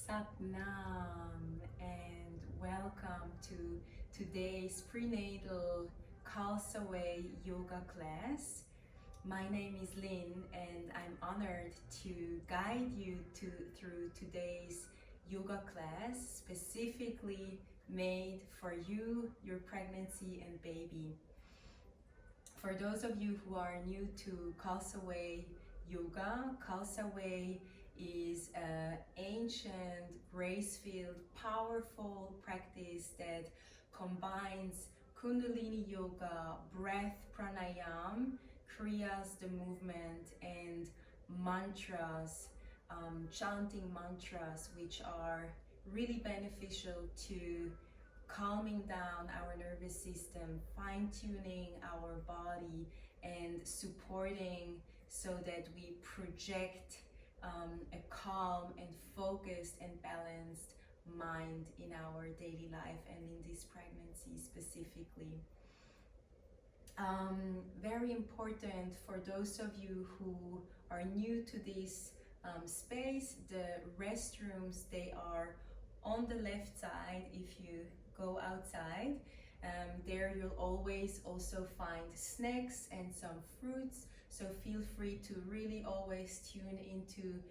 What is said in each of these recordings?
Satnam, and welcome to today's prenatal Khalsa yoga class. My name is Lynn and I'm honored to guide you through today's yoga class specifically made for you, your pregnancy and baby. For those of you who are new to Khalsa yoga, Khalsa is an ancient, grace-filled, powerful practice that combines Kundalini yoga, breath, pranayam, kriyas, the movement, and mantras, chanting mantras, which are really beneficial to calming down our nervous system, fine-tuning our body, and supporting so that we project a calm and focused and balanced mind in our daily life and in this pregnancy specifically. Very important for those of you who are new to this space, the restrooms, they are on the left side if you go outside. There you'll always also find snacks and some fruits, so feel free to really always tune into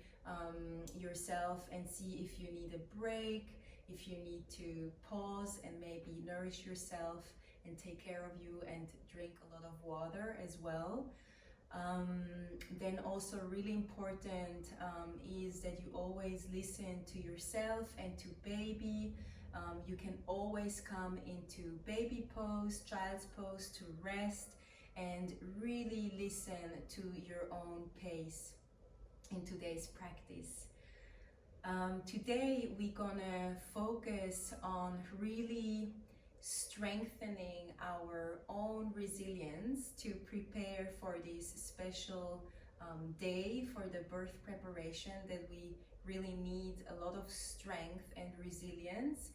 yourself and see if you need a break, if you need to pause and maybe nourish yourself and take care of you and drink a lot of water as well. Then also really important is that you always listen to yourself and to baby. You can always come into baby pose, child's pose to rest and really listen to your own pace in today's practice. Today we're gonna focus on really strengthening our own resilience to prepare for this special day for the birth preparation that we really need a lot of strength and resilience.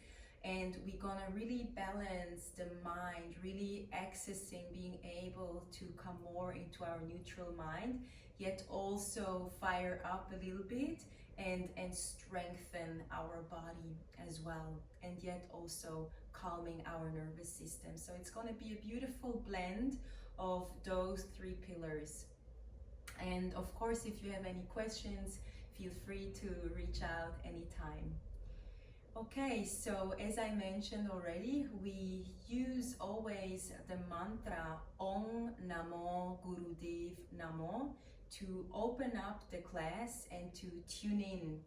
And we're gonna really balance the mind, really accessing, being able to come more into our neutral mind, yet also fire up a little bit and strengthen our body as well, and yet also calming our nervous system. So it's going to be a beautiful blend of those three pillars. And of course, if you have any questions, feel free to reach out anytime. Okay, so as I mentioned already, we use always the mantra Om Namo Gurudev Namo to open up the class and to tune in.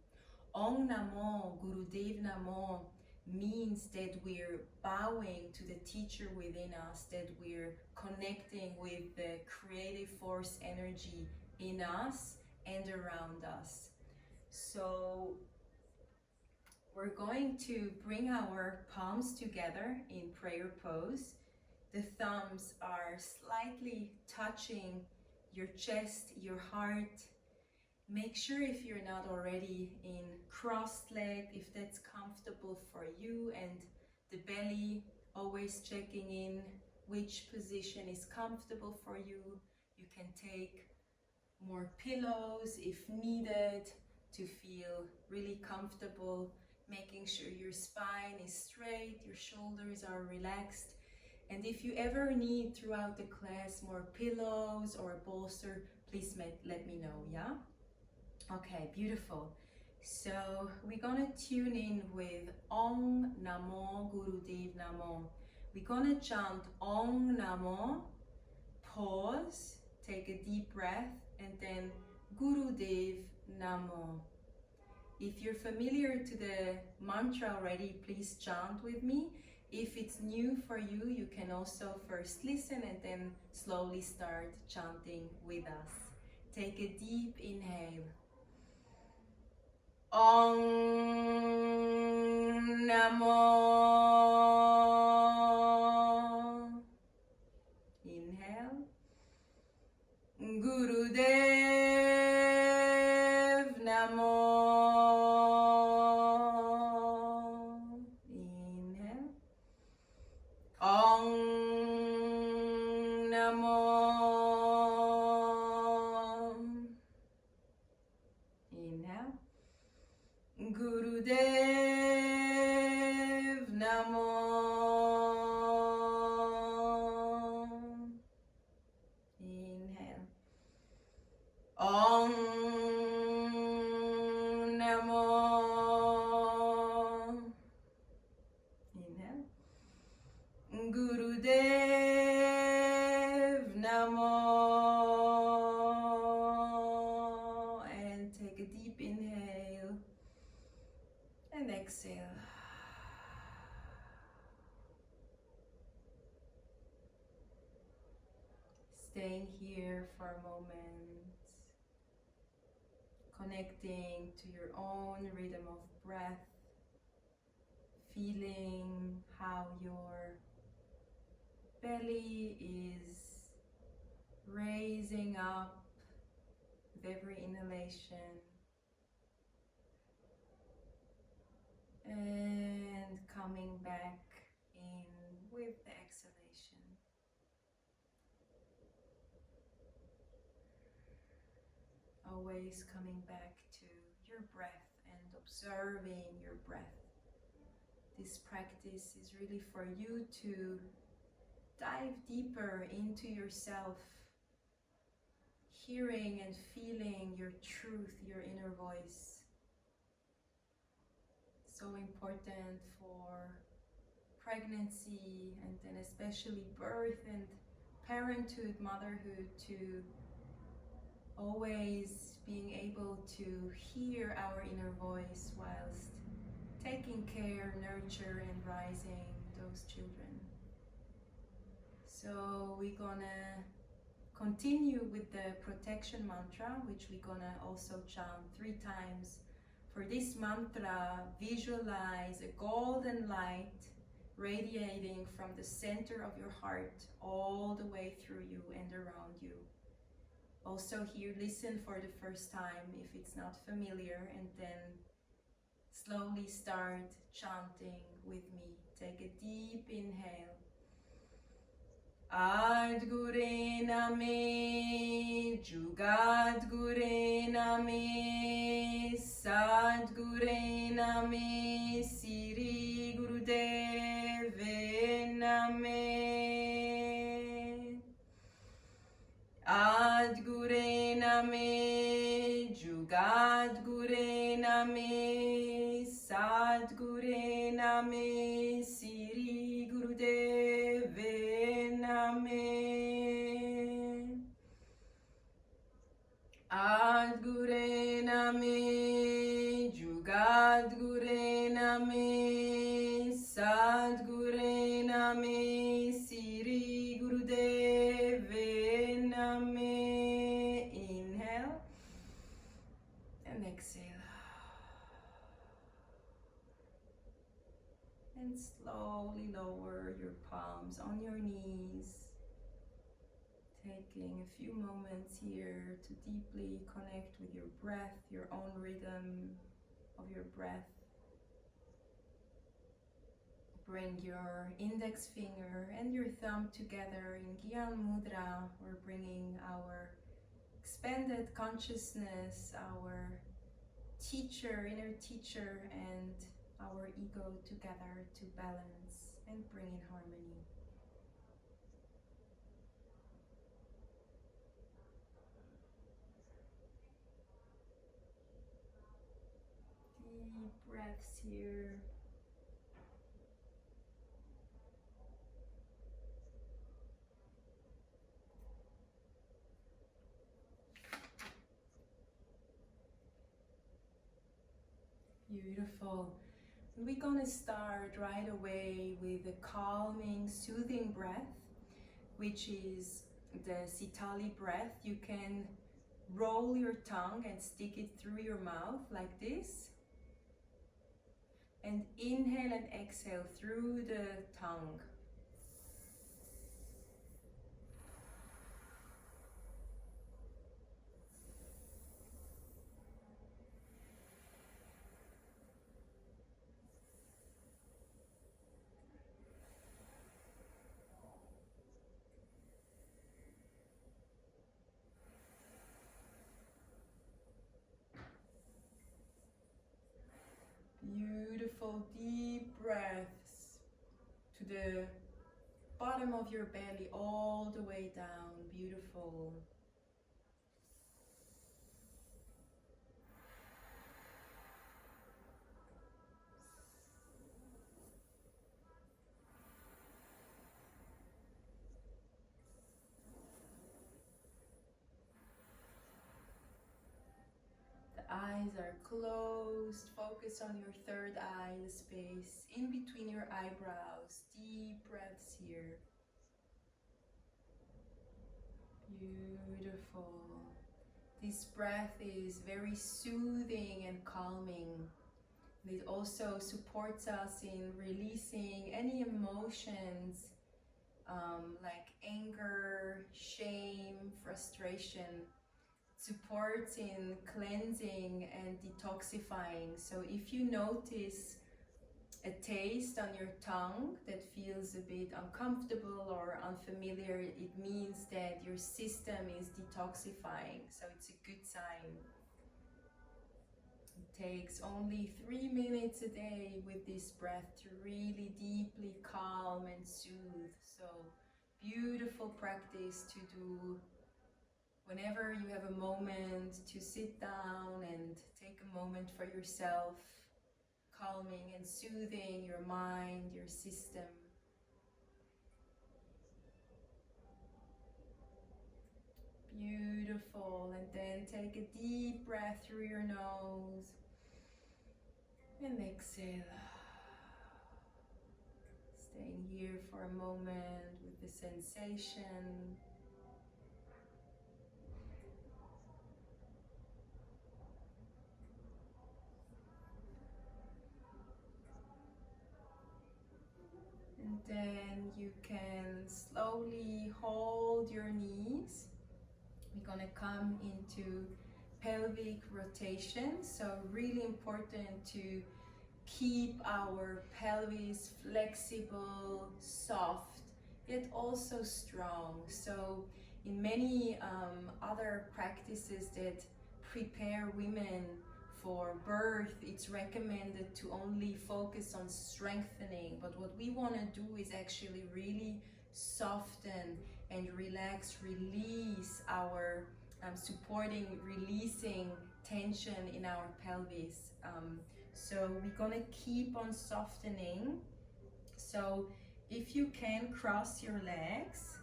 Om Namo Gurudev Namo means that we're bowing to the teacher within us, that we're connecting with the creative force energy in us and around us. So we're going to bring our palms together in prayer pose. The thumbs are slightly touching your chest, your heart. Make sure if you're not already in crossed leg, if that's comfortable for you, and the belly, always checking in which position is comfortable for you. You can take more pillows if needed to feel really comfortable, making sure your spine is straight, your shoulders are relaxed. And if you ever need throughout the class more pillows or a bolster, please let me know, yeah? Okay, beautiful. So we're gonna tune in with Om Namo Gurudev Namo. We're gonna chant Om Namo, pause, take a deep breath, and then Gurudev Namo. If you're familiar to the mantra already, please chant with me. If it's new for you, you can also first listen and then slowly start chanting with us. Take a deep inhale. Om Namo. Inhale. Gurudev Namo. Inhale. Om Namo. Inhale. Gurudev Om Namo. Inhale. Gurudev Namo. And take a deep inhale and exhale. Staying here for a moment, connecting to your own rhythm of breath, feeling how your belly is raising up with every inhalation and coming back in with the exhalation. Always coming back to your breath and observing your breath. This practice is really for you to dive deeper into yourself, hearing and feeling your truth, your inner voice. So important for pregnancy and then especially birth and parenthood, motherhood, to always being able to hear our inner voice whilst taking care, nurture and raising those children. So we're gonna continue with the protection mantra, which we're gonna also chant 3 times. For this mantra, visualize a golden light radiating from the center of your heart all the way through you and around you. Also here, listen for the first time if it's not familiar, and then slowly start chanting with me. Take a deep inhale. Ad Gure Name, Jugat Gure Name, Sad Gure Name, Siri Gurudeve Name. Ad Gure Name, Jugat Gure Name, Sad Gure Name, Siri Gurudeve Name. Ad Gure Name, Jugat Gure Name, Sad Gure Name, Siri Gurudeve Name. Inhale and exhale. And slowly lower your palms on your knees, taking a few moments here to deeply connect with your breath, your own rhythm of your breath. Bring your index finger and your thumb together in Gyan Mudra. We're bringing our expanded consciousness, our teacher, inner teacher, and our ego together to balance and bring in harmony. Deep breaths here. Beautiful. We're gonna start right away with a calming, soothing breath, which is the Sitali breath. You can roll your tongue and stick it through your mouth like this. And inhale and exhale through the tongue. Beautiful deep breaths to the bottom of your belly all the way down. Beautiful. eyes are closed. Focus on your third eye, the space in between your eyebrows. Deep breaths here. Beautiful. This breath is very soothing and calming. It also supports us in releasing any emotions like anger, shame, frustration. Supports in cleansing and detoxifying. So if you notice a taste on your tongue that feels a bit uncomfortable or unfamiliar, it means that your system is detoxifying. So it's a good sign. It takes only 3 minutes a day with this breath to really deeply calm and soothe. So beautiful practice to do whenever you have a moment to sit down and take a moment for yourself, calming and soothing your mind, your system. Beautiful. And then take a deep breath through your nose and exhale. Staying here for a moment with the sensation. And then you can slowly hold your knees. We're gonna come into pelvic rotation. So really important to keep our pelvis flexible, soft, yet also strong. So in many other practices that prepare women for birth, it's recommended to only focus on strengthening. But what we want to do is actually really soften and relax, release our supporting, releasing tension in our pelvis. So we're gonna keep on softening. So if you can cross your legs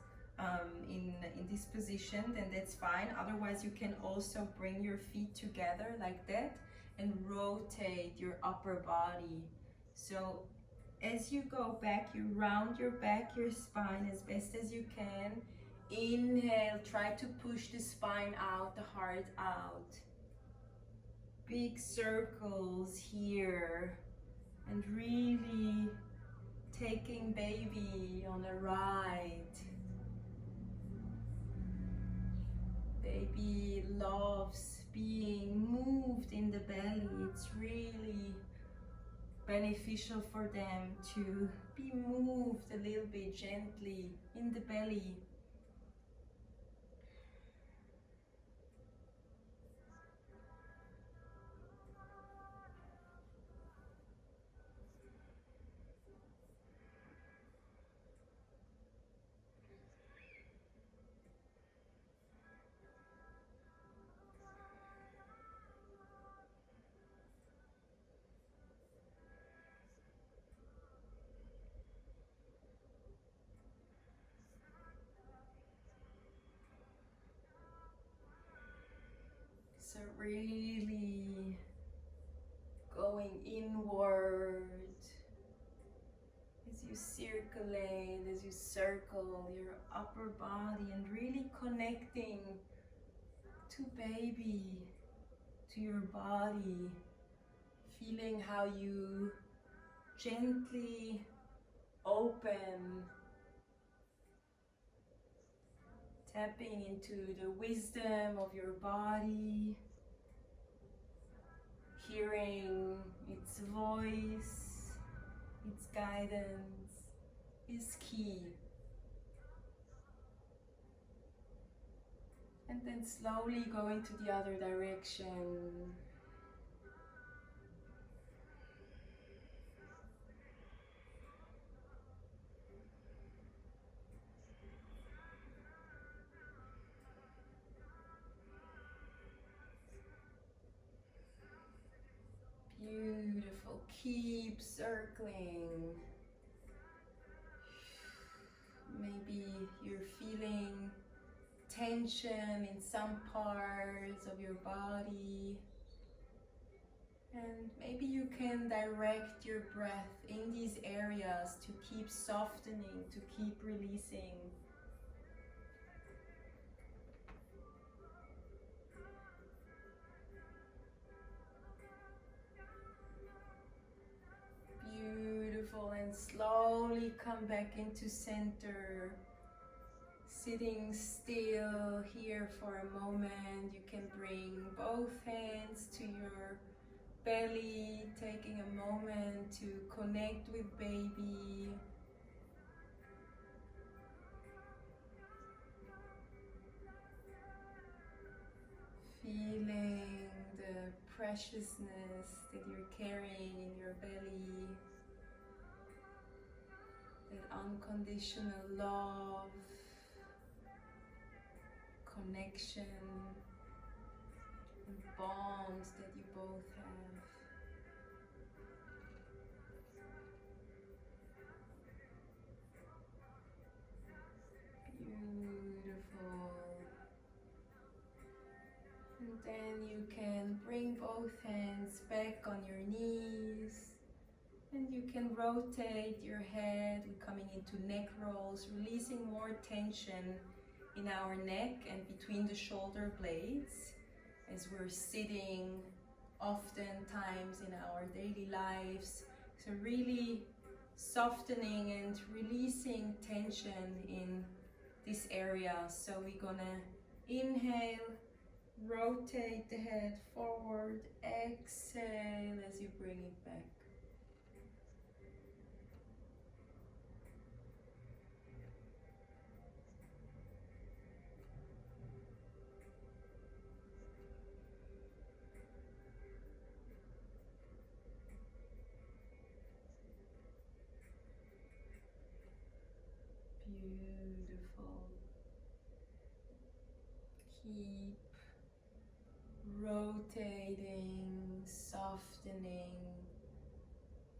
in this position, then that's fine. Otherwise, you can also bring your feet together like that and rotate your upper body. So as you go back, you round your back, your spine as best as you can. Inhale, try to push the spine out, the heart out. Big circles here, and really taking baby on a ride. Baby loves being moved in the belly. It's really beneficial for them to be moved a little bit gently in the belly. So really going inward as you circulate, as you circle your upper body, and really connecting to baby, to your body, feeling how you gently open, tapping into the wisdom of your body, hearing its voice, its guidance is key. And then slowly going to the other direction. Beautiful. Keep circling. Maybe you're feeling tension in some parts of your body. And maybe you can direct your breath in these areas to keep softening, to keep releasing. Beautiful, and slowly come back into center. Sitting still here for a moment. You can bring both hands to your belly, taking a moment to connect with baby. Feeling the preciousness that you're carrying in your belly, that unconditional love, connection, and bonds that you both have. Beautiful. And then you can bring both hands back on your knees. And you can rotate your head, coming into neck rolls, releasing more tension in our neck and between the shoulder blades as we're sitting oftentimes in our daily lives. So really softening and releasing tension in this area. So we're gonna inhale, rotate the head forward, exhale as you bring it back. Beautiful. Keep rotating, softening,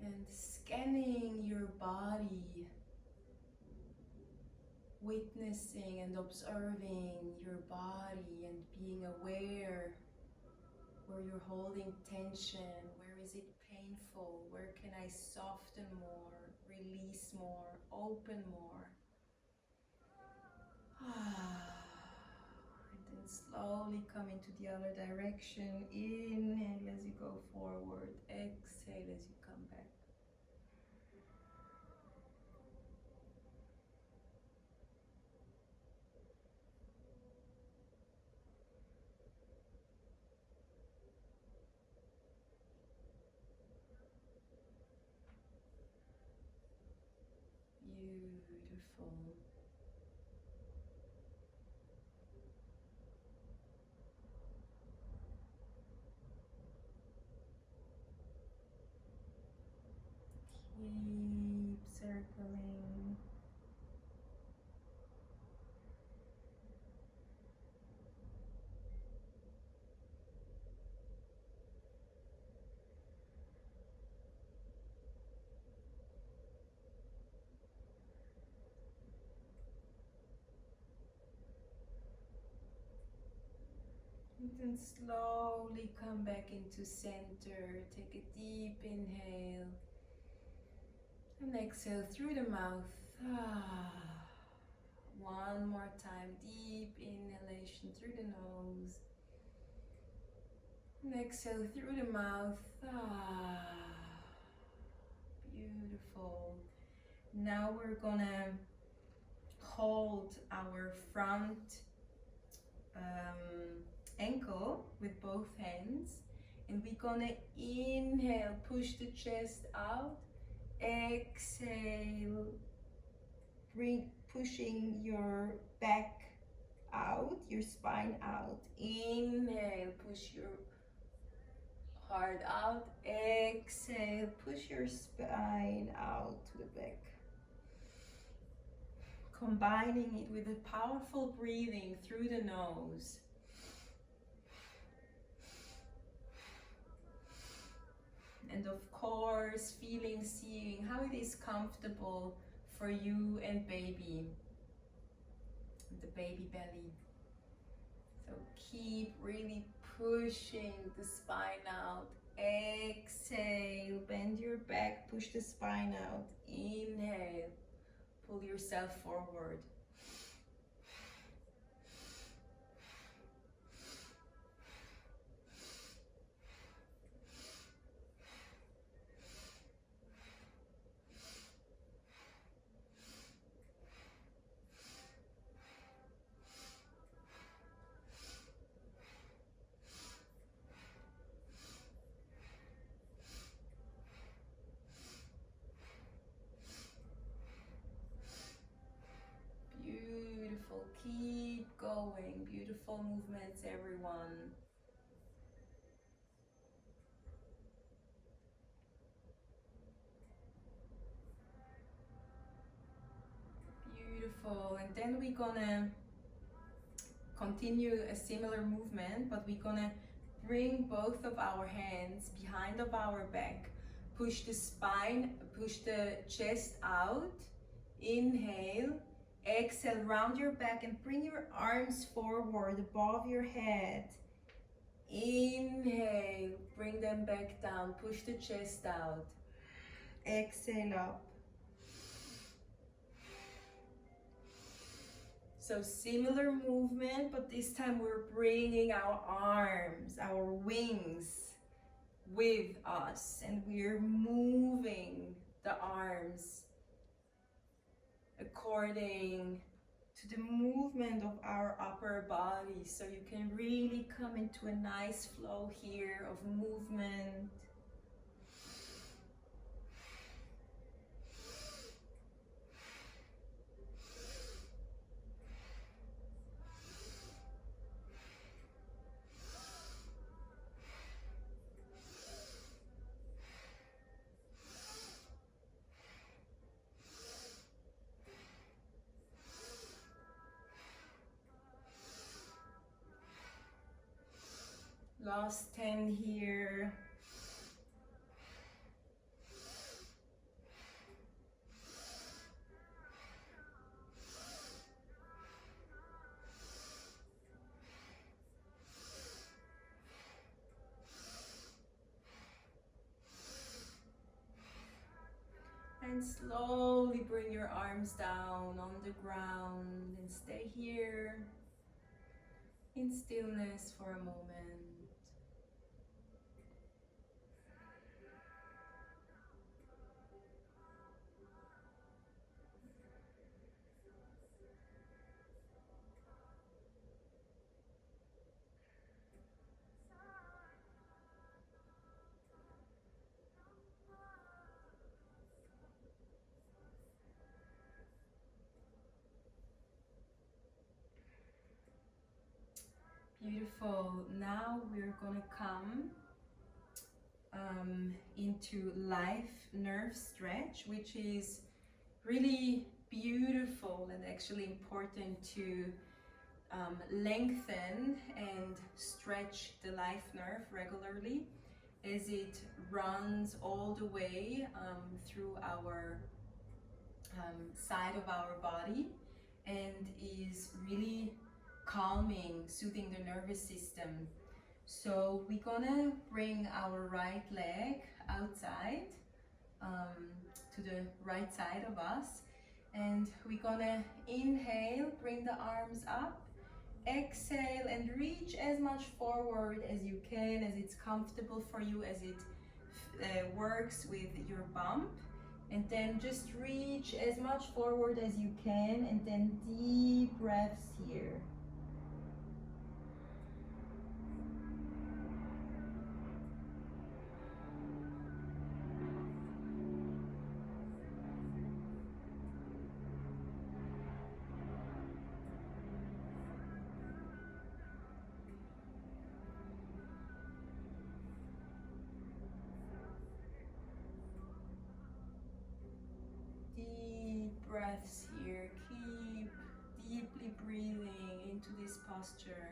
and scanning your body, witnessing and observing your body and being aware where you're holding tension, where is it painful, where can I soften more, release more, open more. And then slowly come into the other direction. Inhale as you go forward. Exhale as you come back. Beautiful. Keep circling. And then slowly come back into center. Take a deep inhale. And exhale through the mouth. One more time. Deep inhalation through the nose. And exhale through the mouth. Beautiful. Now we're gonna hold our front ankle with both hands, and we're gonna inhale, push the chest out, exhale, pushing your back out, your spine out, inhale, push your heart out, exhale, push your spine out to the back. Combining it with a powerful breathing through the nose. And of course, feeling, seeing how it is comfortable for you and baby, the baby belly. So keep really pushing the spine out, Exhale, bend your back, push the spine out. Inhale, pull yourself forward. Beautiful, keep going. Beautiful movements, everyone. Beautiful, and then we're gonna continue a similar movement, but we're gonna bring both of our hands behind of our back. Push the spine, push the chest out. Inhale, exhale, round your back and bring your arms forward above your head. Inhale, bring them back down, push the chest out. Exhale up. So similar movement, but this time we're bringing our arms, our wings with us, and we're moving the arms according to the movement of our upper body. So you can really come into a nice flow here of movement. Last 10 here. And slowly bring your arms down on the ground and stay here in stillness for a moment. Beautiful. Now we're gonna come into life nerve stretch, which is really beautiful and actually important to lengthen and stretch the life nerve regularly as it runs all the way through our side of our body and is really calming, soothing the nervous system. So we're gonna bring our right leg outside to the right side of us, and we're gonna inhale, bring the arms up, exhale and reach as much forward as you can, as it's comfortable for you, as it works with your bump. And then just reach as much forward as you can, and then deep breaths here. Deep breaths here. Keep deeply breathing into this posture.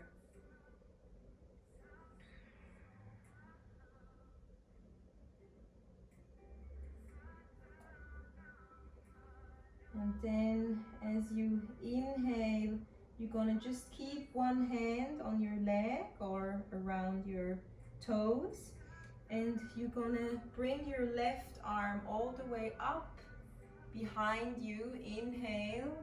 And then as you inhale, you're gonna just keep one hand on your leg or around your toes. And you're gonna bring your left arm all the way up behind you. Inhale,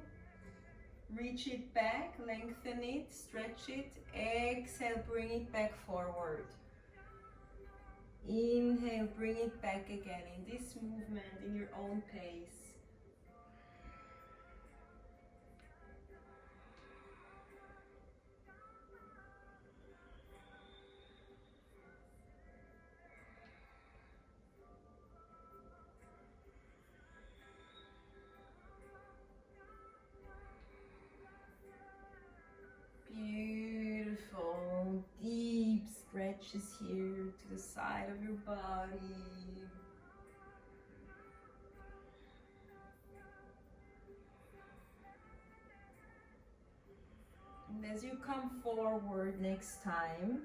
reach it back, lengthen it, stretch it. Exhale, bring it back forward. Inhale, bring it back again in this movement in your own pace. Beautiful, deep stretches here to the side of your body. And as you come forward next time,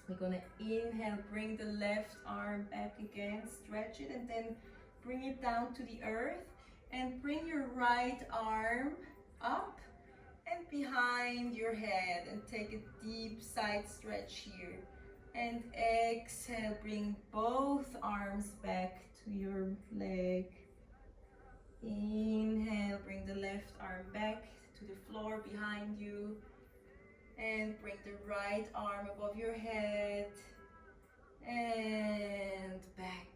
we're gonna inhale, bring the left arm back again, stretch it, and then bring it down to the earth. And bring your right arm up and behind your head, and take a deep side stretch here. And exhale, bring both arms back to your leg. Inhale, bring the left arm back to the floor behind you. And bring the right arm above your head. And back.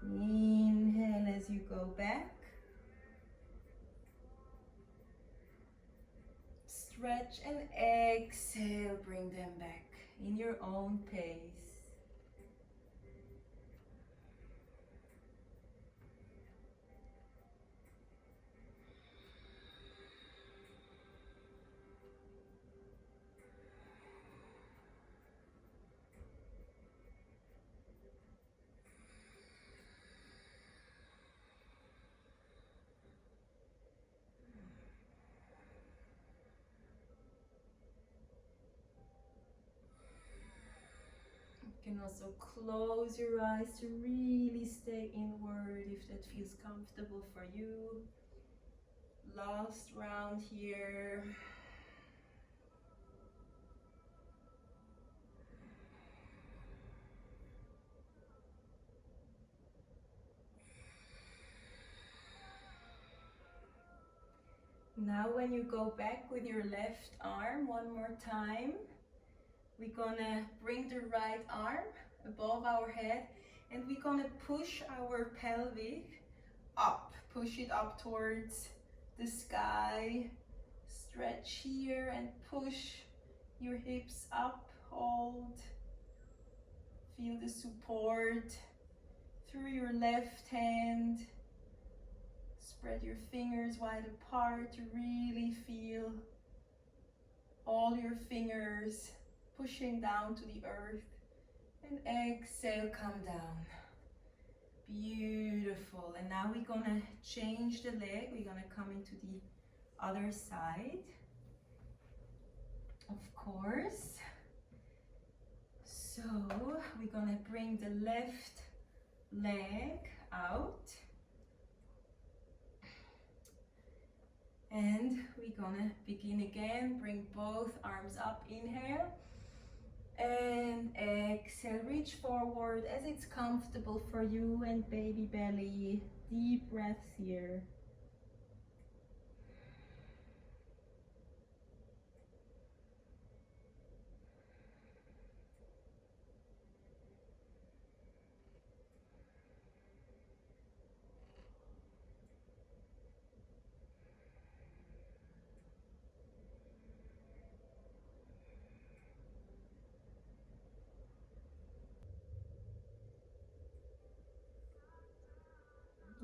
Inhale as you go back. Stretch and exhale, bring them back in your own pace. You can also close your eyes to really stay inward if that feels comfortable for you. Last round here. Now when you go back with your left arm one more time, we're gonna bring the right arm above our head, and we're gonna push our pelvic up. Push it up towards the sky. Stretch here and push your hips up. Hold. Feel the support through your left hand. Spread your fingers wide apart to really feel all your fingers pushing down to the earth. And exhale, come down. Beautiful. And now we're gonna change the leg. We're gonna come into the other side, of course. So we're gonna bring the left leg out. And we're gonna begin again. Bring both arms up. Inhale. And exhale. Reach forward as it's comfortable for you, and baby belly. Deep breaths here.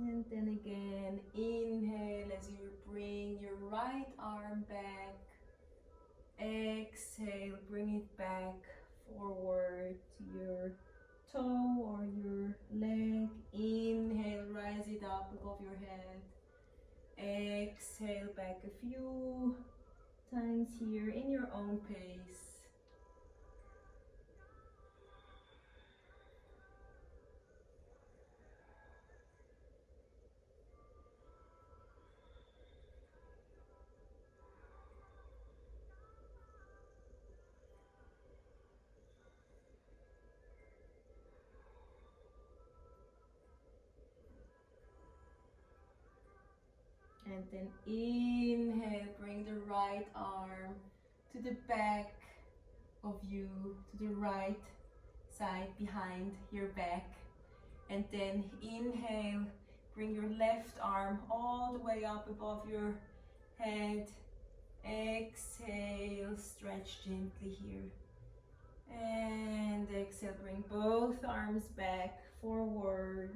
And then again, inhale as you bring your right arm back. Exhale, bring it back forward to your toe or your leg. Inhale, rise it up above your head. Exhale, back a few times here in your own pace. And then inhale, bring the right arm to the back of you, to the right side behind your back. And then inhale, bring your left arm all the way up above your head. Exhale, stretch gently here. And exhale, bring both arms back, forward.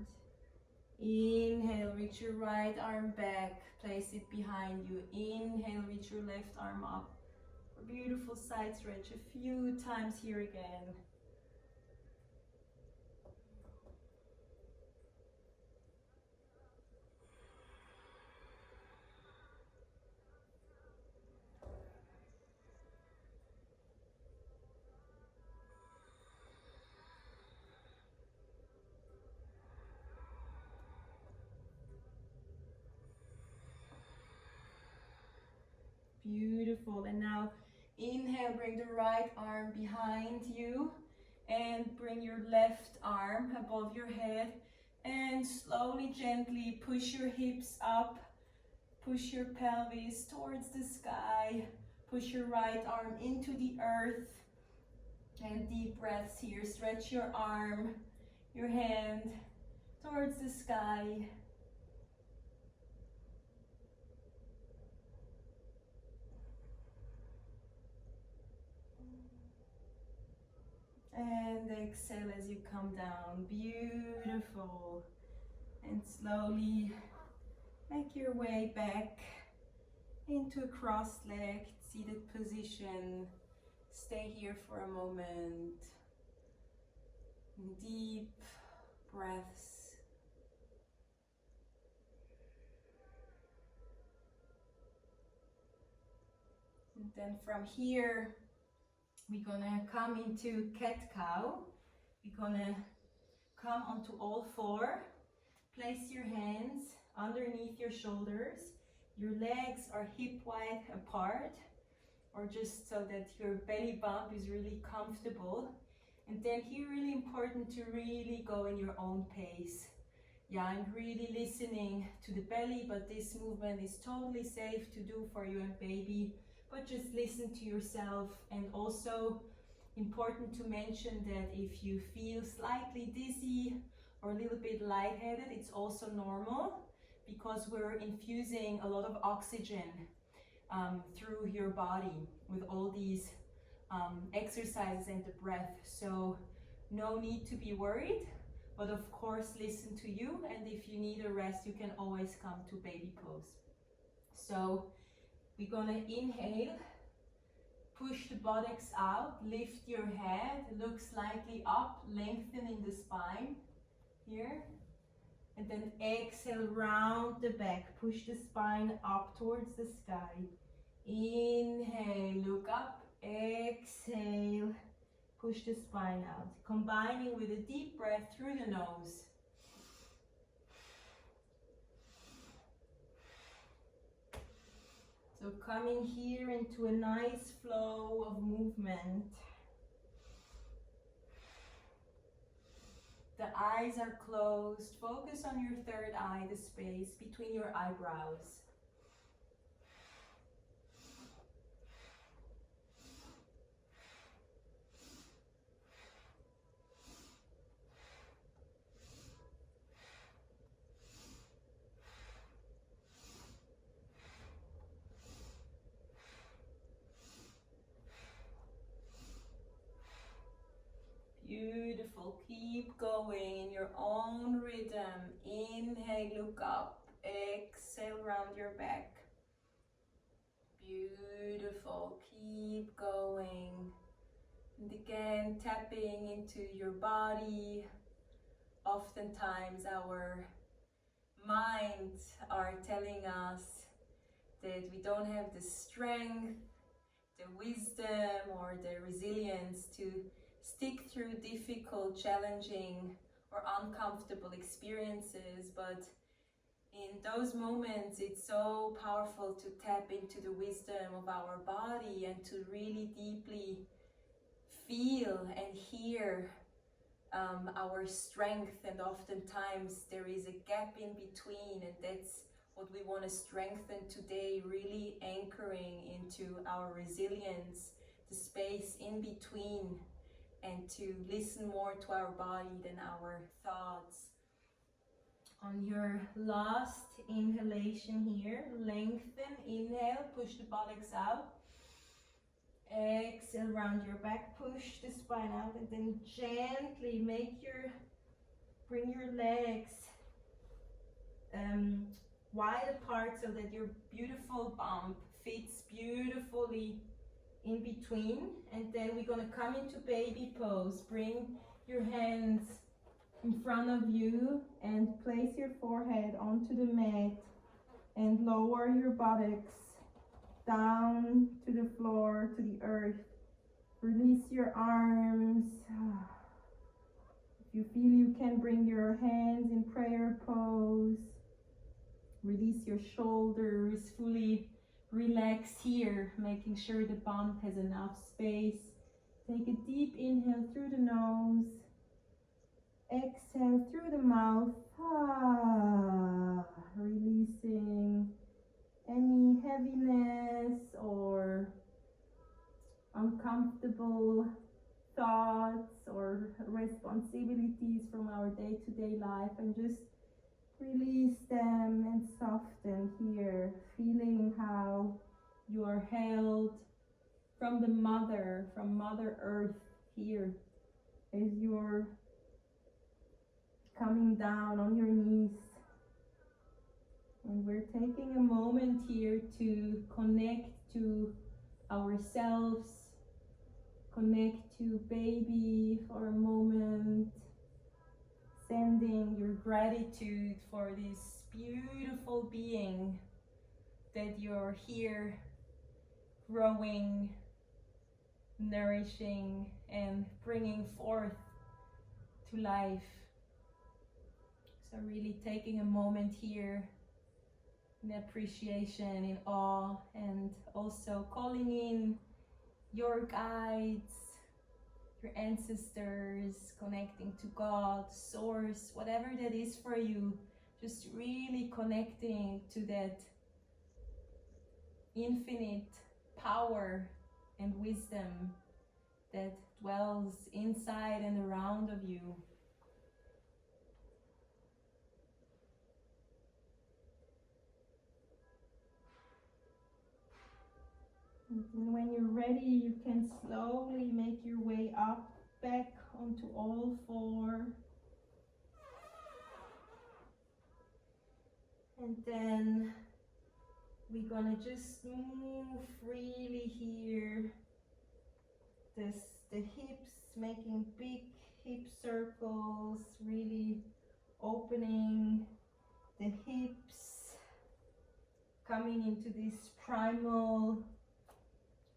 Inhale, reach your right arm back, place it behind you. Inhale, reach your left arm up. A beautiful side stretch a few times here again. Beautiful. And now inhale, bring the right arm behind you and bring your left arm above your head and slowly, gently push your hips up, push your pelvis towards the sky, push your right arm into the earth, and deep breaths here. Stretch your arm, your hand towards the sky. And exhale as you come down. Beautiful. And slowly make your way back into a cross-legged seated position. Stay here for a moment. Deep breaths. And then from here, we're gonna come into cat-cow. We're gonna come onto all four. Place your hands underneath your shoulders. Your legs are hip-wide apart, or just so that your belly bump is really comfortable. And then here, really important to really go in your own pace. Yeah, I'm really listening to the belly, but this movement is totally safe to do for you and baby. But just listen to yourself. And also important to mention that if you feel slightly dizzy or a little bit lightheaded, it's also normal, because we're infusing a lot of oxygen through your body with all these exercises and the breath. So no need to be worried, but of course listen to you, and if you need a rest, you can always come to baby pose. So we're gonna inhale, push the buttocks out, lift your head, look slightly up, lengthening the spine here. And then exhale, round the back, push the spine up towards the sky. Inhale, look up, exhale, push the spine out. Combining with a deep breath through the nose. So coming here into a nice flow of movement. The eyes are closed. Focus on your third eye, the space between your eyebrows. Beautiful. Keep going in your own rhythm. Inhale, look up. Exhale, round your back. Beautiful. Keep going. And again, tapping into your body. Oftentimes our minds are telling us that we don't have the strength, the wisdom, or the resilience to stick through difficult, challenging, or uncomfortable experiences. But in those moments, it's so powerful to tap into the wisdom of our body and to really deeply feel and hear our strength. And oftentimes there is a gap in between, and that's what we want to strengthen today, really anchoring into our resilience, the space in between, and to listen more to our body than our thoughts. On your last inhalation here, lengthen, inhale, push the buttocks out. Exhale, round your back, push the spine out, and then gently bring your legs wide apart so that your beautiful bump fits beautifully in between. And then we're gonna come into baby pose. Bring your hands in front of you and place your forehead onto the mat and lower your buttocks down to the floor, to the earth. Release your arms. If you feel, you can bring your hands in prayer pose. Release your shoulders, fully relax here, making sure the bump has enough space. Take a deep inhale through the nose. Exhale through the mouth. Releasing any heaviness or uncomfortable thoughts or responsibilities from our day-to-day life, and just release them and soften here, feeling how you are held from Mother Earth here, as you're coming down on your knees. And we're taking a moment here to connect to ourselves, connect to baby for a moment, sending your gratitude for this beautiful being that you're here growing, nourishing, and bringing forth to life. So really taking a moment here in appreciation, in awe, and also calling in your guides, your ancestors, connecting to God, Source, whatever that is for you. Just really connecting to that infinite power and wisdom that dwells inside and around of you. And when you're ready, you can slowly make your way up, back onto all four. And then we're gonna just move freely here. The hips, making big hip circles, really opening the hips, coming into this primal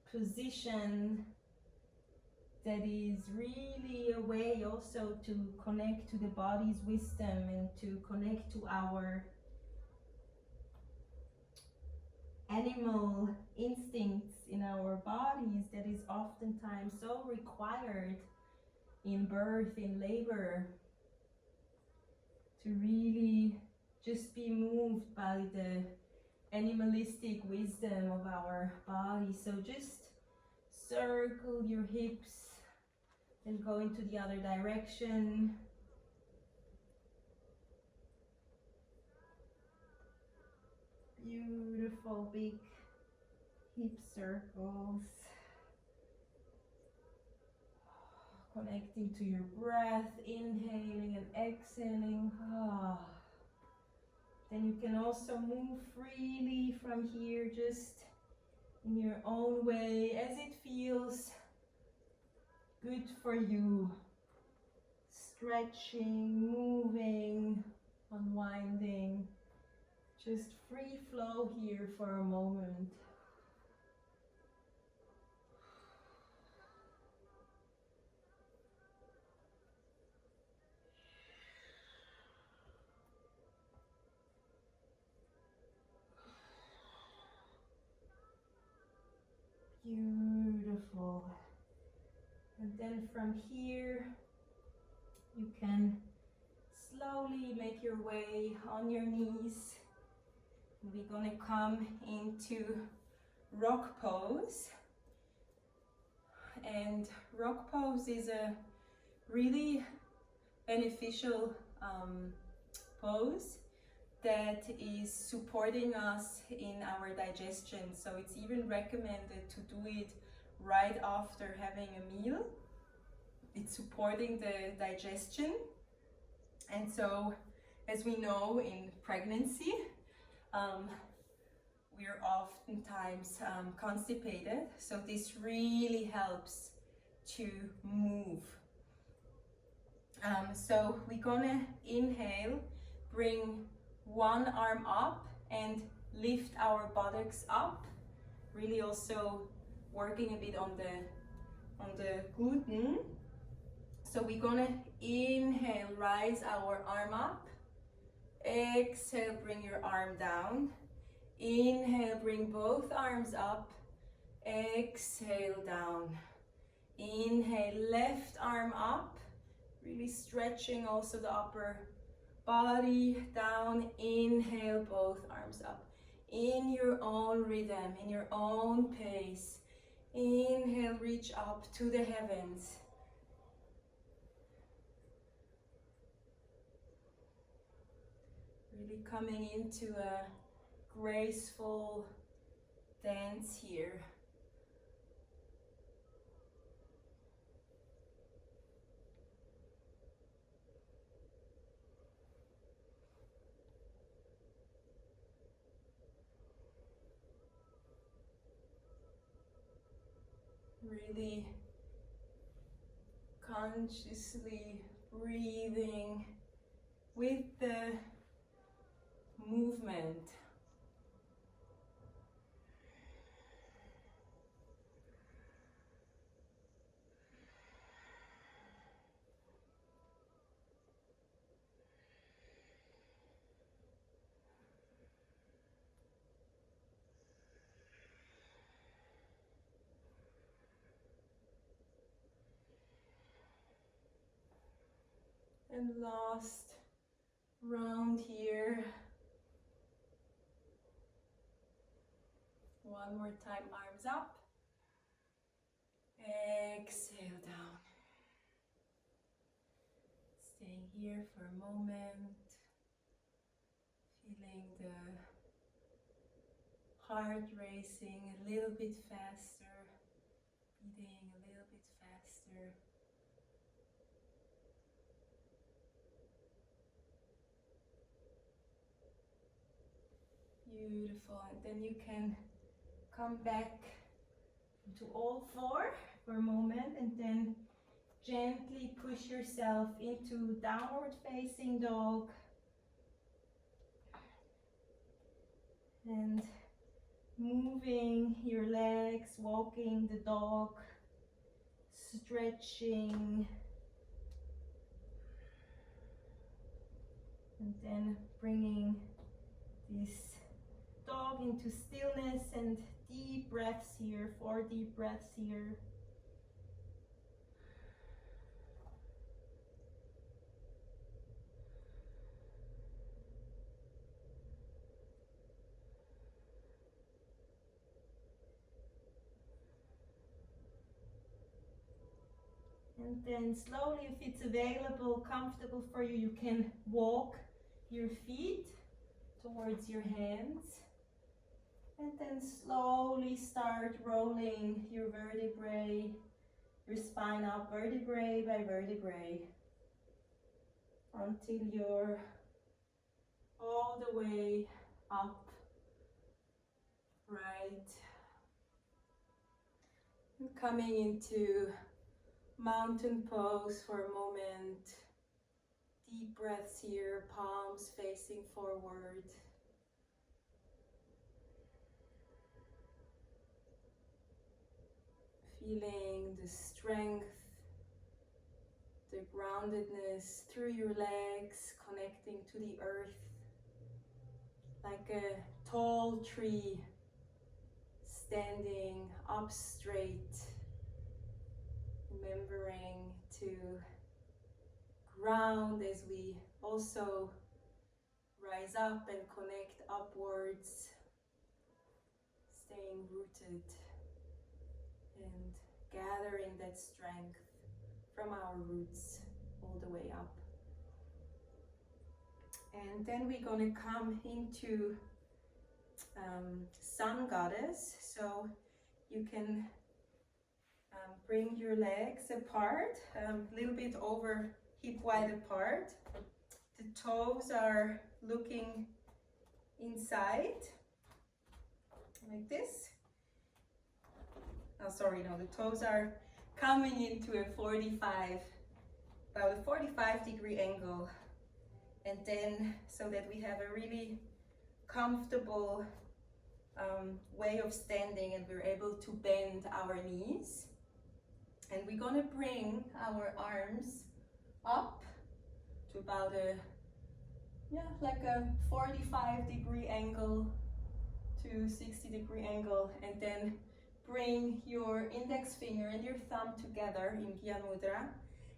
position that is really a way also to connect to the body's wisdom and to connect to our animal instincts in our bodies that is oftentimes so required in birth, in labor, to really just be moved by the animalistic wisdom of our body. So just circle your hips and go into the other direction. Beautiful big hip circles. Connecting to your breath, inhaling and exhaling. Then you can also move freely from here, just in your own way, as it feels good for you. Stretching, moving, unwinding. Just free flow here for a moment. Beautiful. And then from here, you can slowly make your way on your knees We're gonna come into rock pose. And rock pose is a really beneficial pose that is supporting us in our digestion. So it's even recommended to do it right after having a meal. It's supporting the digestion. And so, as we know, in pregnancy, we're oftentimes constipated. So this really helps to move. So we're gonna inhale, bring one arm up and lift our buttocks up. Really also working a bit on the gluten. So we're gonna inhale, rise our arm up. Exhale, bring your arm down. Inhale, bring both arms up. Exhale, down. Inhale, left arm up. Really stretching also the upper body, down. Inhale, both arms up. In your own rhythm, in your own pace. Inhale, reach up to the heavens. Really coming into a graceful dance here. Really consciously breathing with the movement. And last round here. One more time, arms up. Exhale down. Staying here for a moment. Feeling the heart racing a little bit faster. Beating a little bit faster. Beautiful. And then you can come back to all four for a moment and then gently push yourself into downward facing dog. And moving your legs, walking the dog, stretching. And then bringing this dog into stillness and deep breaths here, 4 deep breaths here. And then slowly, if it's available, comfortable for you, you can walk your feet towards your hands. And then slowly start rolling your vertebrae, your spine up vertebrae by vertebrae until you're all the way up, right? And coming into mountain pose for a moment. Deep breaths here, palms facing forward. Feeling the strength, the groundedness through your legs, connecting to the earth like a tall tree standing up straight, remembering to ground as we also rise up and connect upwards, staying rooted and gathering that strength from our roots all the way up. And then we're going to come into Sun Goddess. So you can bring your legs apart, a little bit over hip wide apart. The toes are looking inside, like this. Oh, sorry, no, the toes are coming into about a 45-degree angle. And then, so that we have a really comfortable way of standing and we're able to bend our knees. And we're gonna bring our arms up to about like a 45-degree angle to 60-degree angle, and then bring your index finger and your thumb together in Gyan Mudra,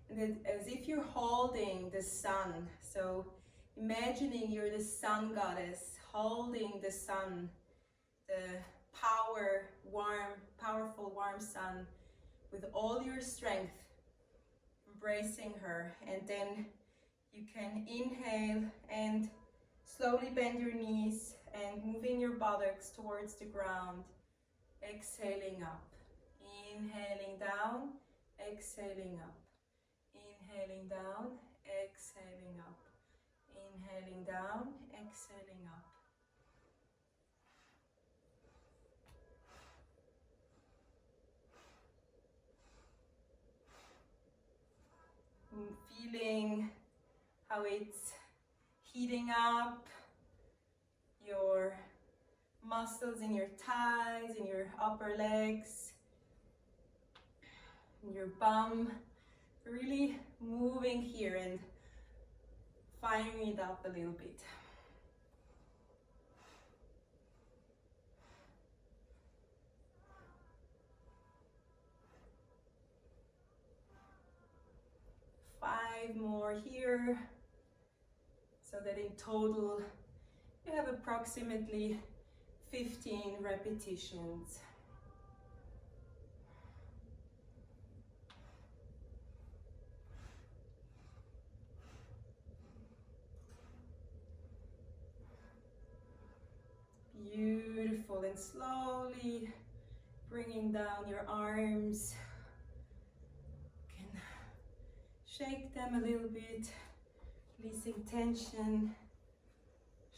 and then as if you're holding the sun. So imagining you're the sun goddess, holding the sun, the powerful, warm sun, with all your strength, embracing her. And then you can inhale and slowly bend your knees and moving your buttocks towards the ground, exhaling up, inhaling down, exhaling up, inhaling down, exhaling up, inhaling down, exhaling up. Feeling how it's heating up your muscles in your thighs, in your upper legs, in your bum, really moving here and firing it up a little bit. Five more here, so that in total you have approximately 15 repetitions. Beautiful, and slowly bringing down your arms. You can shake them a little bit, releasing tension.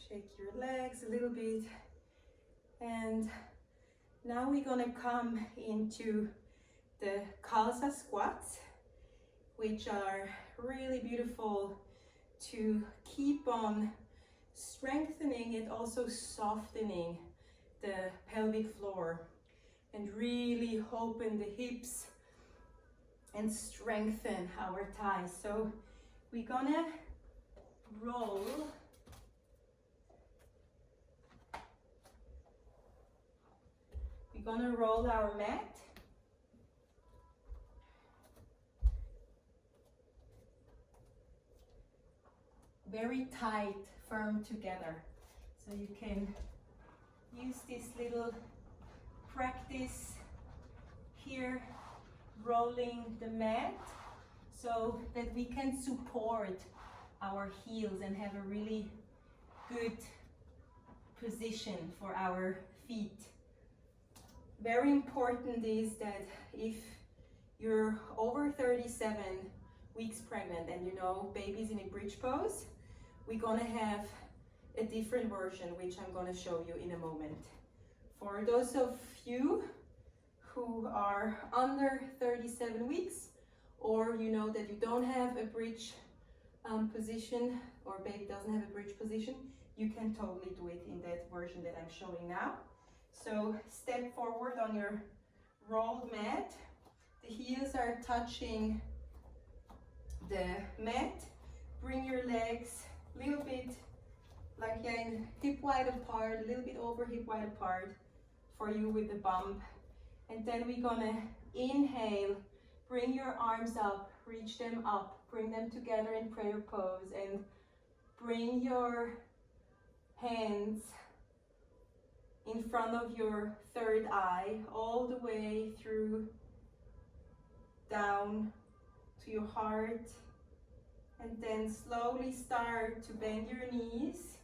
Shake your legs a little bit. And now we're gonna come into the Khalsa squats, which are really beautiful to keep on strengthening and also softening the pelvic floor and really open the hips and strengthen our thighs. So we're gonna roll our mat. Very tight, firm together. So you can use this little practice here, rolling the mat, so that we can support our heels and have a really good position for our feet. Very important is that if you're over 37 weeks pregnant and you know baby's in a bridge pose, we're gonna have a different version, which I'm gonna show you in a moment. For those of you who are under 37 weeks, or you know that you don't have a bridge position, or baby doesn't have a bridge position, you can totally do it in that version that I'm showing now. So step forward on your rolled mat. The heels are touching the mat. Bring your legs a little bit like hip wide apart, a little bit over hip wide apart for you with the bump. And then we're gonna inhale, bring your arms up, reach them up, bring them together in prayer pose, and bring your hands in front of your third eye, all the way through down to your heart. And then slowly start to bend your knees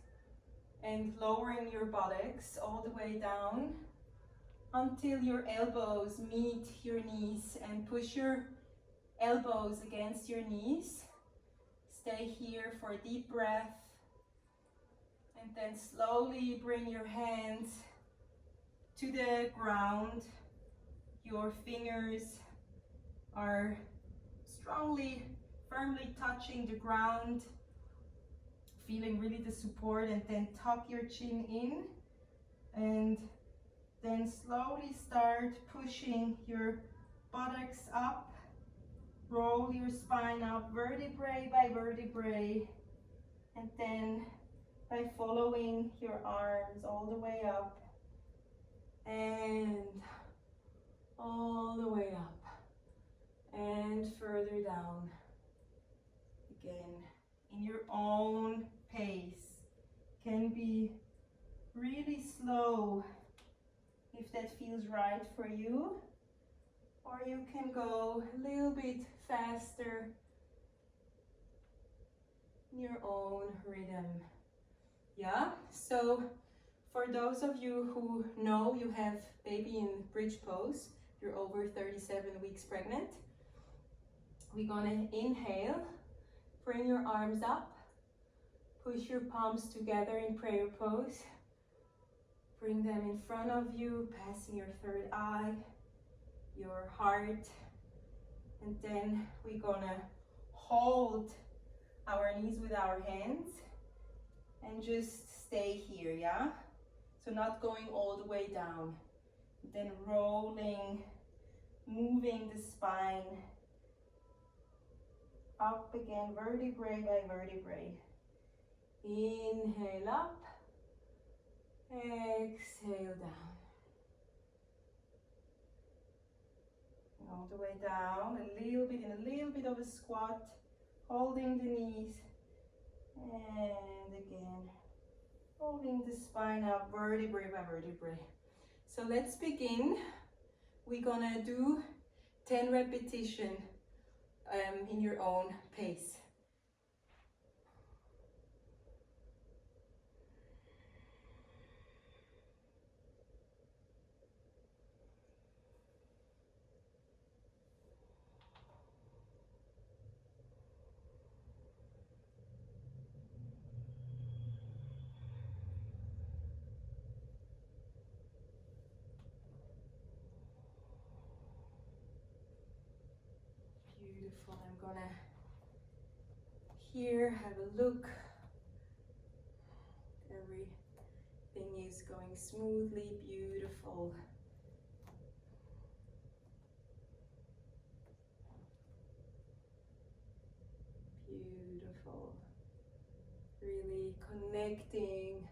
and lowering your buttocks all the way down until your elbows meet your knees, and push your elbows against your knees. Stay here for a deep breath, and then slowly bring your hands to the ground. Your fingers are firmly touching the ground, feeling really the support, and then tuck your chin in, and then slowly start pushing your buttocks up. Roll your spine up vertebrae by vertebrae, and then by following your arms all the way up and all the way up and further down. Again, in your own pace. Can be really slow if that feels right for you, or you can go a little bit faster in your own rhythm. Yeah, so for those of you who know you have baby in bridge pose, you're over 37 weeks pregnant, we're gonna inhale, bring your arms up, push your palms together in prayer pose, bring them in front of you, passing your third eye, your heart, and then we're gonna hold our knees with our hands and just stay here, yeah? So not going all the way down. Then rolling, moving the spine up again, vertebrae by vertebrae. Inhale up, exhale down. All the way down, in a little bit of a squat, holding the knees, and again, holding the spine up, vertebrae by vertebrae. So let's begin. We're gonna do 10 repetitions in your own pace. Beautiful. I'm gonna here have a look. Everything is going smoothly, beautiful. Beautiful. Really connecting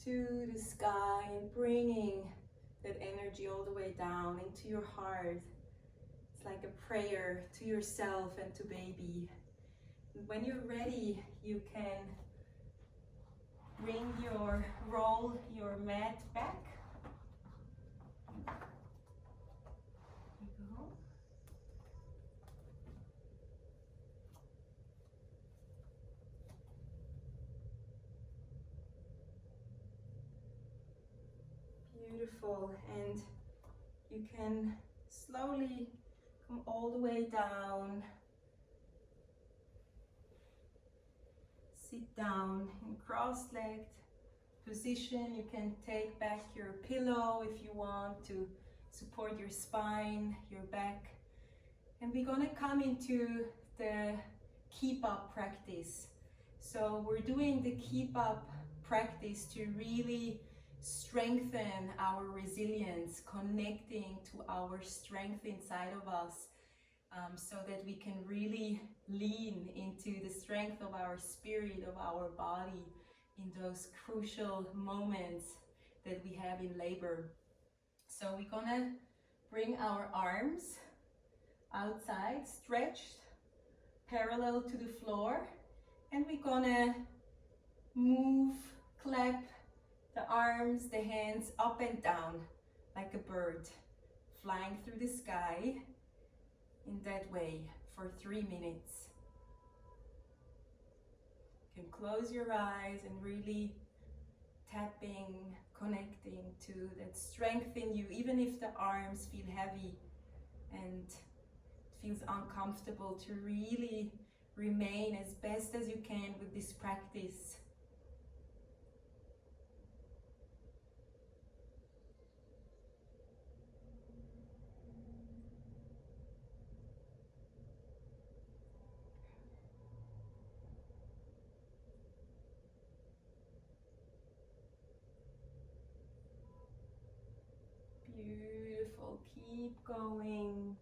to the sky and bringing that energy all the way down into your heart. It's like a prayer to yourself and to baby. And when you're ready, you can roll your mat back. There you go. Beautiful, and you can slowly come all the way down. Sit down in cross-legged position. You can take back your pillow if you want to support your spine, your back. And we're gonna come into the keep up practice. So we're doing the keep up practice to really strengthen our resilience, connecting to our strength inside of us, so that we can really lean into the strength of our spirit, of our body in those crucial moments that we have in labor. So we're gonna bring our arms outside, stretched, parallel to the floor, and we're gonna Move, clap the arms, the hands up and down like a bird flying through the sky in that way for 3 minutes. You can close your eyes and really tapping, connecting to that strength in you, even if the arms feel heavy and it feels uncomfortable, to really remain as best as you can with this practice. Beautiful, keep going.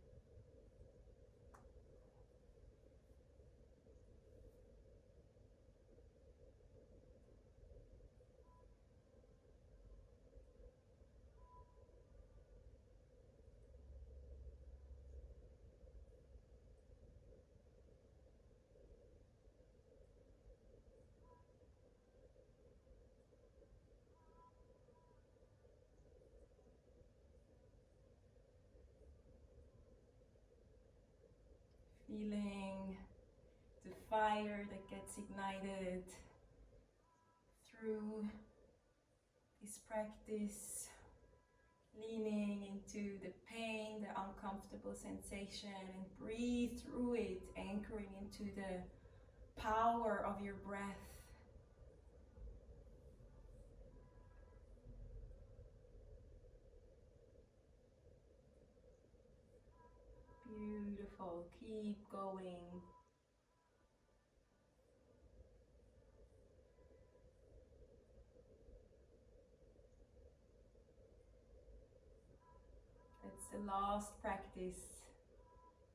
Feeling the fire that gets ignited through this practice, leaning into the pain, the uncomfortable sensation, and breathe through it, anchoring into the power of your breath. Beautiful, keep going. It's the last practice.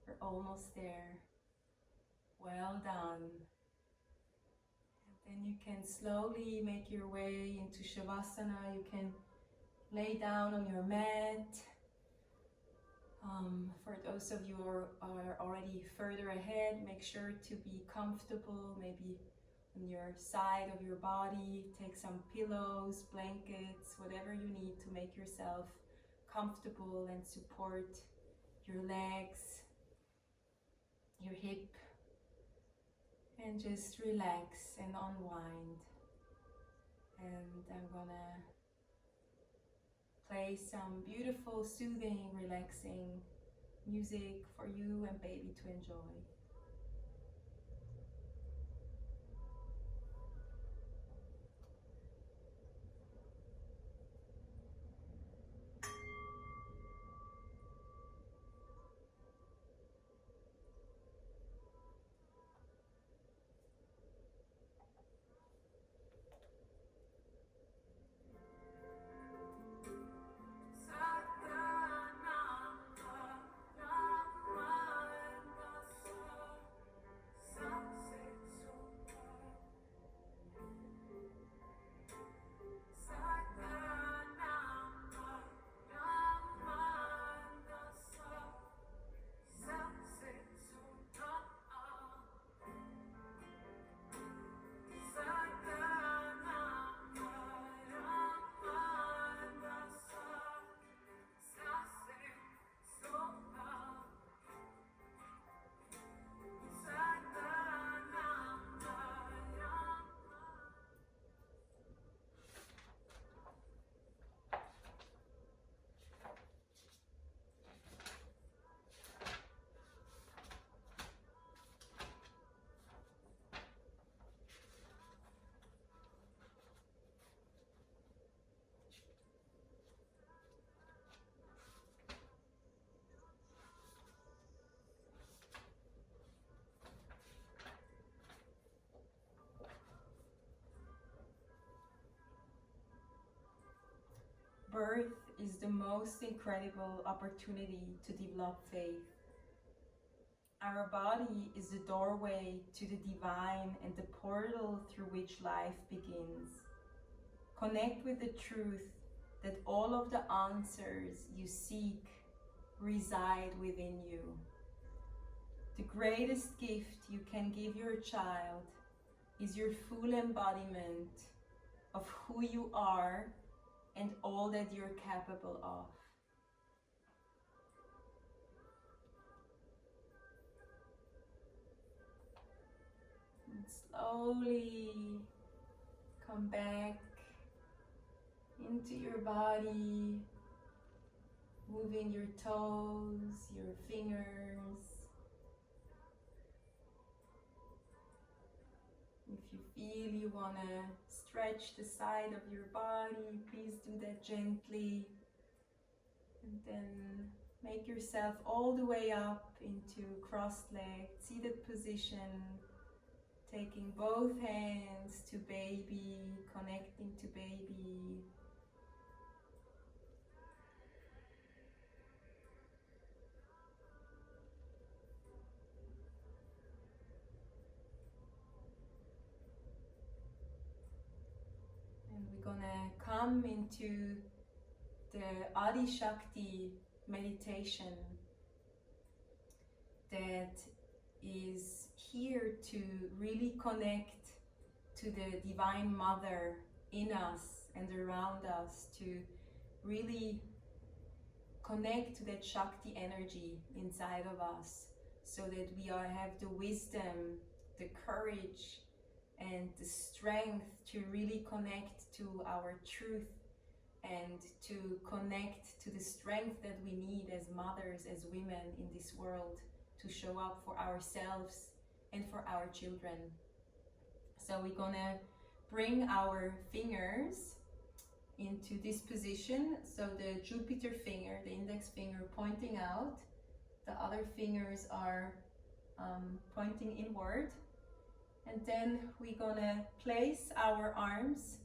We're almost there. Well done. And then you can slowly make your way into Shavasana. You can lay down on your mat. For those of you who are already further ahead, make sure to be comfortable, maybe on your side of your body. Take some pillows, blankets, whatever you need to make yourself comfortable and support your legs, your hip, and just relax and unwind. And I'm gonna play some beautiful, soothing, relaxing music for you and baby to enjoy. Birth is the most incredible opportunity to develop faith. Our body is the doorway to the divine and the portal through which life begins. Connect with the truth that all of the answers you seek reside within you. The greatest gift you can give your child is your full embodiment of who you are and all that you're capable of. And slowly come back into your body, moving your toes, your fingers. If you feel you want to stretch the side of your body, please do that gently. And then make yourself all the way up into cross-legged, seated position, taking both hands to baby, connecting to baby. And we're gonna come into the Adi Shakti meditation that is here to really connect to the Divine Mother in us and around us, to really connect to that Shakti energy inside of us, so that we have the wisdom, the courage, and the strength to really connect to our truth and to connect to the strength that we need as mothers, as women in this world, to show up for ourselves and for our children. So we're gonna bring our fingers into this position. So the Jupiter finger, the index finger, pointing out. The other fingers are pointing inward. And then we're gonna place our arms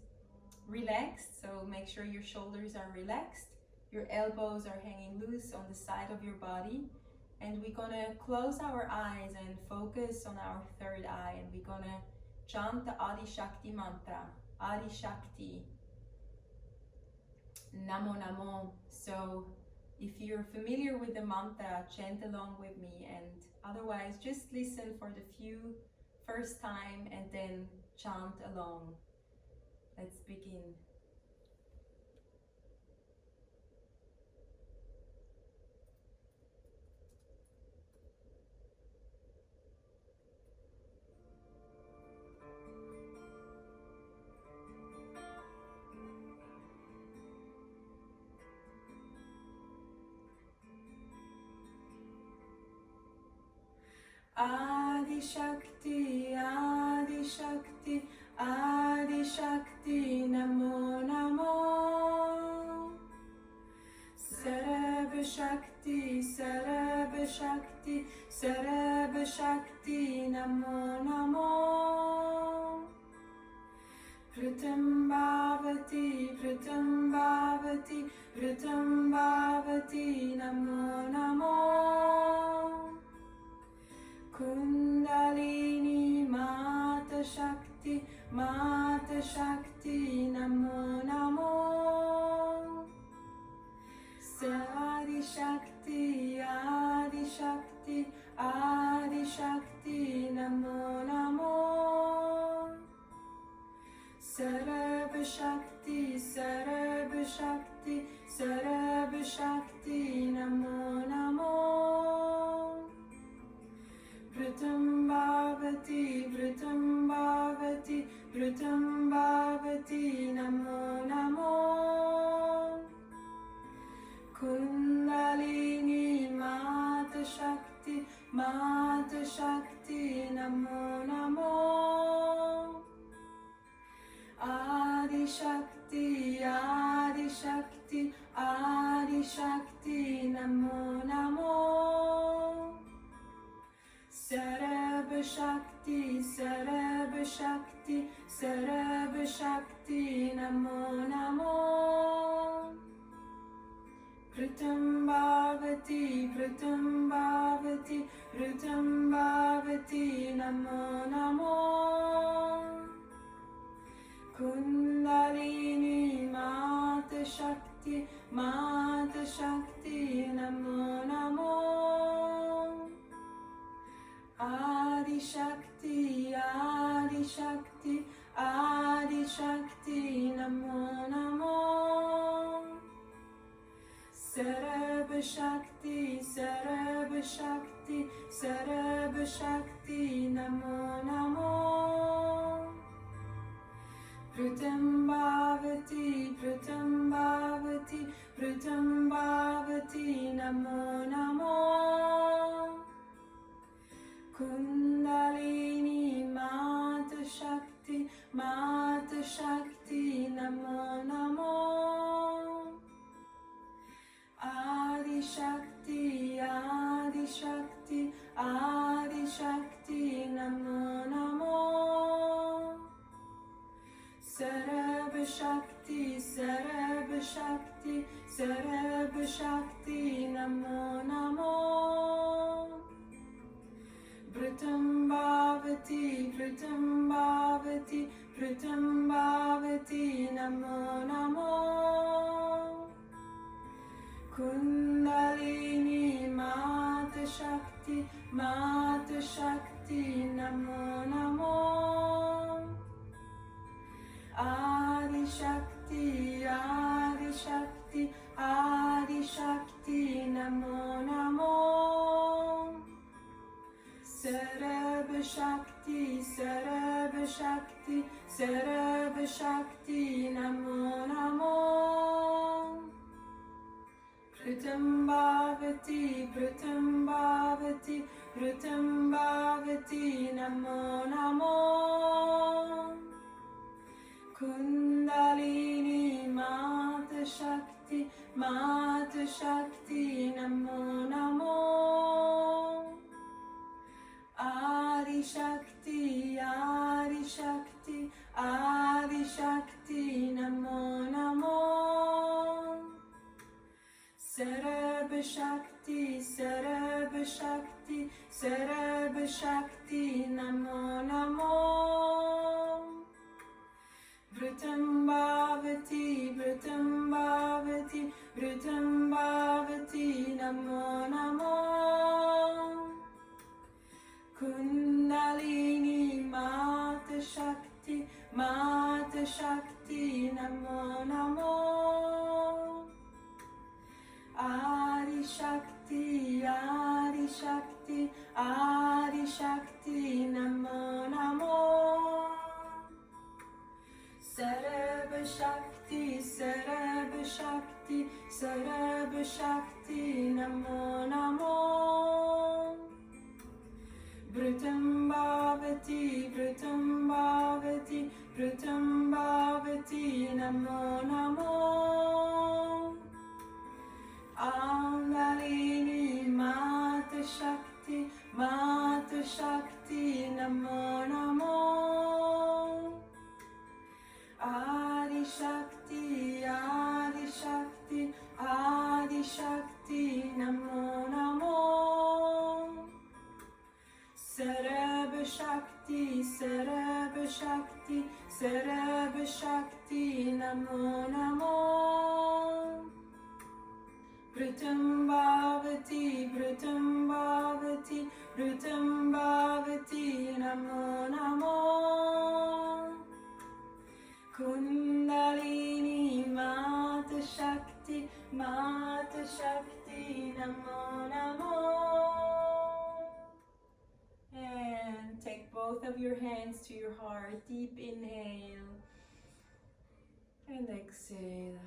relaxed, so make sure your shoulders are relaxed, your elbows are hanging loose on the side of your body, and we're gonna close our eyes and focus on our third eye, and we're gonna chant the Adi Shakti mantra, Adi Shakti, Namo Namo. So if you're familiar with the mantra, chant along with me, and otherwise just listen for the first time and then chant along. Let's begin. Adi Shakti, Adi Shakti, Adi Shakti, Namo Namo. Sarab Shakti, Sarab Shakti, Sarab Shakti, Namo Namo. Vritam Bhavati, Vritam Bhavati, Vritam Bhavati, Namo Namo. Kundalini Mata Shakti, Mata Shakti, Namo Namo. Adi Shakti, Adi Shakti, Adi Shakti, Namo Namo. Sarab Shakti, Sarab Shakti, Sarab Shakti, Namo Namo. Vritam Bhavati, Vritam Bhavati, Vritam Bhavati, Namo Namo. Kundalini Mata Shakti, Mata Shakti, Namo Namo. Adi Shakti, Adi Shakti, Adi Shakti, Namo Namo. Sarab Shakti, Sarab Shakti, Sarab Shakti, Namo Namo. Vritam Bhavati, Vritam Bhavati, Vritam Bhavati, Namo Namo. Kundalini Mata Shakti, Mata Shakti, Namo Namo. Adi Shakti, Adi Shakti. Sarab Shakti, Sarab Shakti, Sarab Shakti, Namo Namo. Prutam Bhavati, Prutam Bhavati, Prutam Bhavati, Namo Namo. Kundalini Mata Shakti, Mata Shakti, Namo Namo. Adi Shakti, Adi Shakti, Adi Shakti, Namo Namo. Sarab Shakti, Sarab Shakti, Sarab Shakti, Namo Namo. Prutam Bhavati, Prutam Bhavati, Prutam Bhavati, Namo Namo. Kundalini Mata Shakti, Mata Shakti, Namo Namo. Adi Shakti, Adi Shakti, Adi Shakti, Namo Namo. Sarab Shakti, Sarab Shakti, Sarab Shakti, Namo Namo. Prutam Bhavati, Prutam Bhavati, Prutam Bhavati, Namo Namo. Kundalini Mata Shakti, Mata Shakti, Namo Namo. Adi Shakti, Adi Shakti, Adi Shakti, Namo Namo. Sarab Shakti, Sarab Shakti, Sarab Shakti, Namo Namo. Prutam Bhavati, Prutam Bhavati, Prutam Bhavati, Namo Namo. Kundalini Mata Shakti, Mata Shakti, Namo Namo. Adi Shakti, Adi Shakti, Adi Shakti, Namo Namo. Sarab Shakti, Sarab Shakti, Sarab Shakti, Namo Namo. Prutam Bhavati, Prutam Bhavati, Prutam Bhavati, Namo Namo. Kundalini Mata Shakti, Mata Shakti, Namo Namo. Adi Shakti, Adi Shakti, Adi Shakti, Namo Namo. Sarab Shakti, Sarab Shakti, Sarab Shakti, Namo Namo. Prutam Bhavati, Prutam Bhavati, Prutam Bhavati, Namo Namo. Kundalini Mata Shakti, Mata Shakti, Namo Namo. And take both of your hands to your heart. Deep inhale and exhale.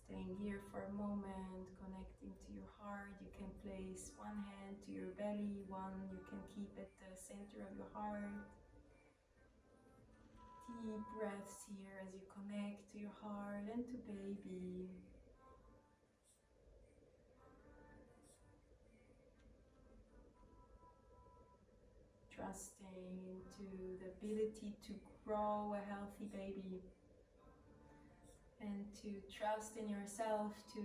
Staying here for a moment, connecting to your heart. You can place one hand to your belly, one you can keep at the center of your heart. Deep breaths here as you connect to your heart and to baby. Trusting into the ability to grow a healthy baby. And to trust in yourself to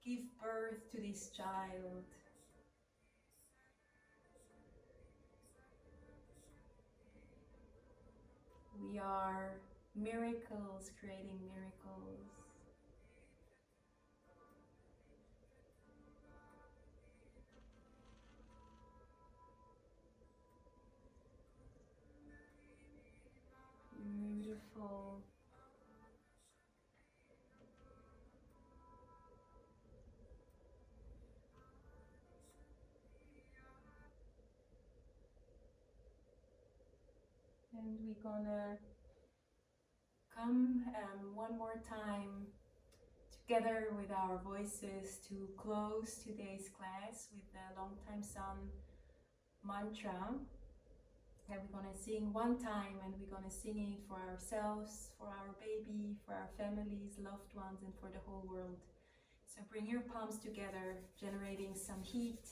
give birth to this child. We are miracles, creating miracles. And we're gonna come one more time together with our voices to close today's class with the Long Time Sun mantra that we're gonna sing one time, and we're gonna sing it for ourselves, for our baby, for our families, loved ones, and for the whole world. So bring your palms together, generating some heat.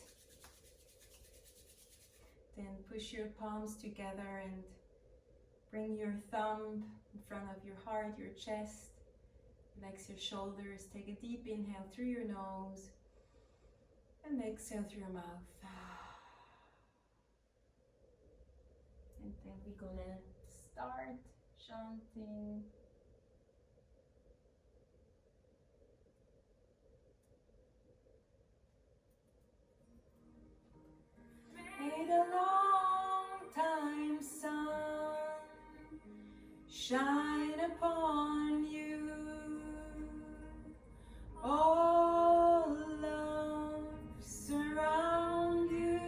Then push your palms together and bring your thumb in front of your heart, your chest. Relax your shoulders. Take a deep inhale through your nose and exhale through your mouth. And then we're gonna start chanting. May the long time sun shine upon you. All love surround you,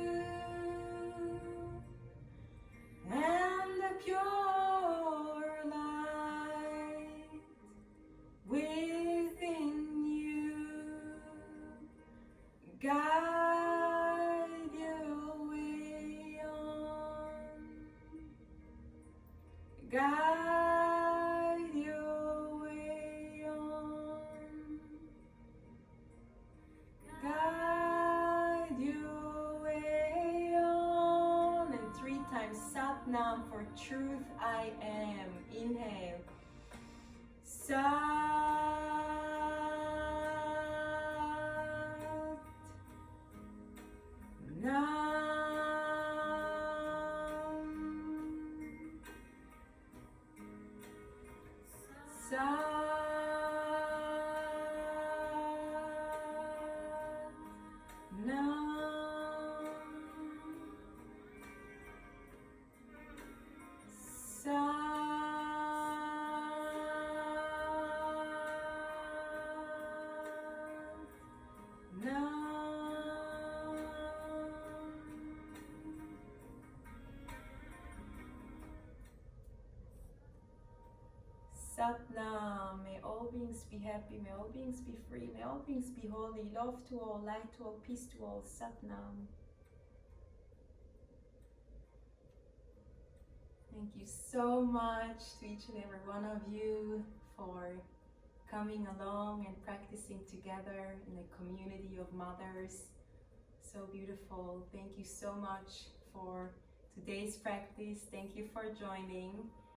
and the pure light within you guide your way on, guide your way on, guide your way on. And 3 times Sat Nam for truth I am. Inhale. Sat Nam. Sat Nam. Sat Satnam. May all beings be happy, may all beings be free, may all beings be holy, love to all, light to all, peace to all. Satnam. Thank you so much to each and every one of you for coming along and practicing together in a community of mothers. So beautiful. Thank you so much for today's practice. Thank you for joining.